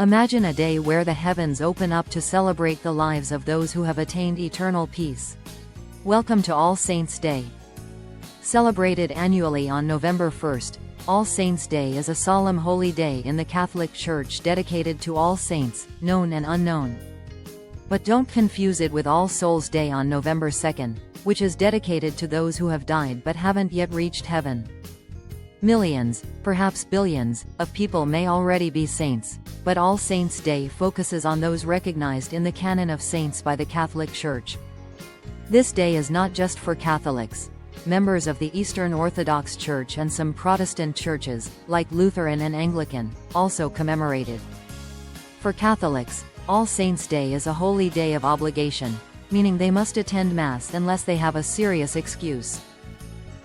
Imagine a day where the heavens open up to celebrate the lives of those who have attained eternal peace. Welcome to All Saints' Day. Celebrated annually on November 1st, All Saints' Day is a solemn holy day in the Catholic Church dedicated to all saints, known and unknown. But don't confuse it with All Souls' Day on November 2nd, which is dedicated to those who have died but haven't yet reached heaven. Millions, perhaps billions, of people may already be saints, but All Saints' Day focuses on those recognized in the canon of saints by the Catholic Church. This day is not just for Catholics. Members of the Eastern Orthodox Church and some Protestant churches, like Lutheran and Anglican, also commemorate it. For Catholics, All Saints' Day is a holy day of obligation, meaning they must attend Mass unless they have a serious excuse.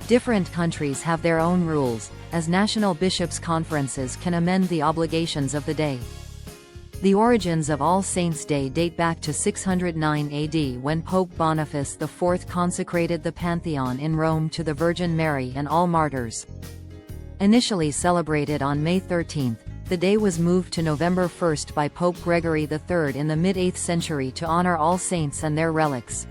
Different countries have their own rules, as national bishops' conferences can amend the obligations of the day. The origins of All Saints' Day date back to 609 AD when Pope Boniface IV consecrated the Pantheon in Rome to the Virgin Mary and all martyrs. Initially celebrated on May 13, the day was moved to November 1 by Pope Gregory III in the mid-8th century to honor all saints and their relics.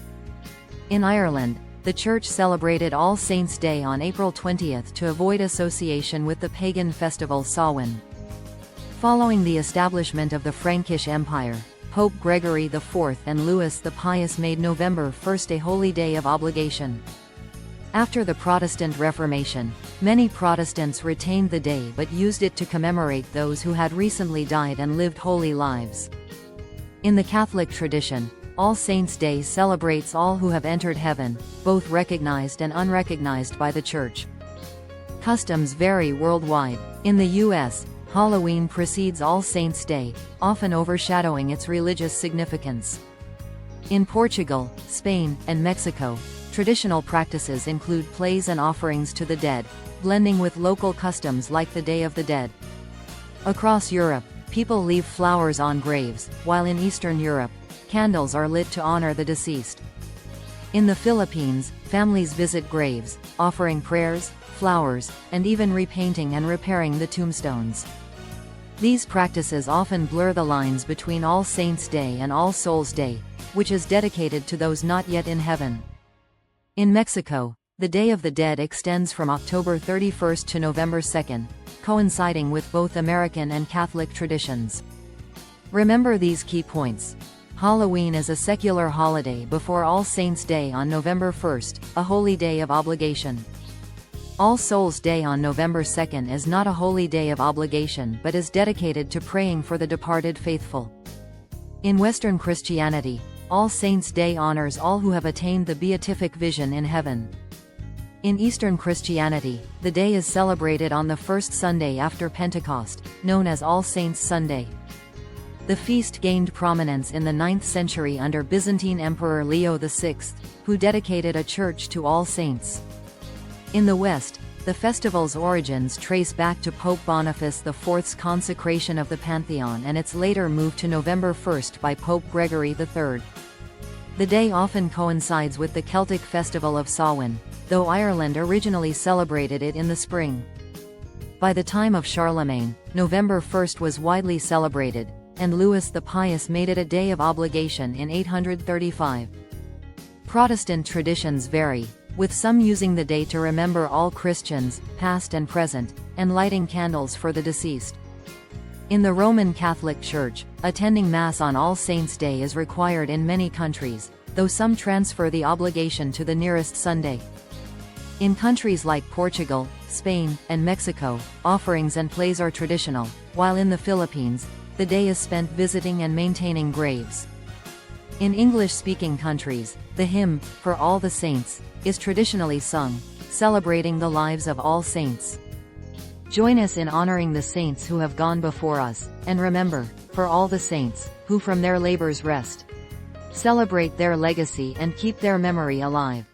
In Ireland, the Church celebrated All Saints' Day on April 20 to avoid association with the pagan festival Samhain. Following the establishment of the Frankish Empire, Pope Gregory IV and Louis the Pious made November 1 a holy day of obligation. After the Protestant Reformation, many Protestants retained the day but used it to commemorate those who had recently died and lived holy lives. In the Catholic tradition, All Saints' Day celebrates all who have entered heaven, both recognized and unrecognized by the Church. Customs vary worldwide. In the U.S., Halloween precedes All Saints' Day, often overshadowing its religious significance. In Portugal, Spain, and Mexico, traditional practices include plays and offerings to the dead, blending with local customs like the Day of the Dead. Across Europe, people leave flowers on graves, while in Eastern Europe, candles are lit to honor the deceased. In the Philippines, families visit graves, offering prayers, flowers, and even repainting and repairing the tombstones. These practices often blur the lines between All Saints' Day and All Souls' Day, which is dedicated to those not yet in heaven. In Mexico, the Day of the Dead extends from October 31 to November 2, coinciding with both American and Catholic traditions. Remember these key points. Halloween is a secular holiday before All Saints' Day on November 1, a holy day of obligation. All Souls' Day on November 2 is not a holy day of obligation but is dedicated to praying for the departed faithful. In Western Christianity, All Saints' Day honors all who have attained the beatific vision in heaven. In Eastern Christianity, the day is celebrated on the first Sunday after Pentecost, known as All Saints' Sunday. The feast gained prominence in the 9th century under Byzantine Emperor Leo VI, who dedicated a church to all saints. In the West, the festival's origins trace back to Pope Boniface IV's consecration of the Pantheon and its later move to November 1 by Pope Gregory III. The day often coincides with the Celtic festival of Samhain, though Ireland originally celebrated it in the spring. By the time of Charlemagne, November 1 was widely celebrated, and Louis the Pious made it a day of obligation in 835. Protestant traditions vary, with some using the day to remember all Christians, past and present, and lighting candles for the deceased. In the Roman Catholic Church, attending Mass on All Saints' Day is required in many countries, though some transfer the obligation to the nearest Sunday. In countries like Portugal, Spain, and Mexico, offerings and plays are traditional, while in the Philippines, the day is spent visiting and maintaining graves. In English-speaking countries, the hymn, For All the Saints, is traditionally sung, celebrating the lives of all saints. Join us in honoring the saints who have gone before us, and remember, for all the saints, who from their labors rest. Celebrate their legacy and keep their memory alive.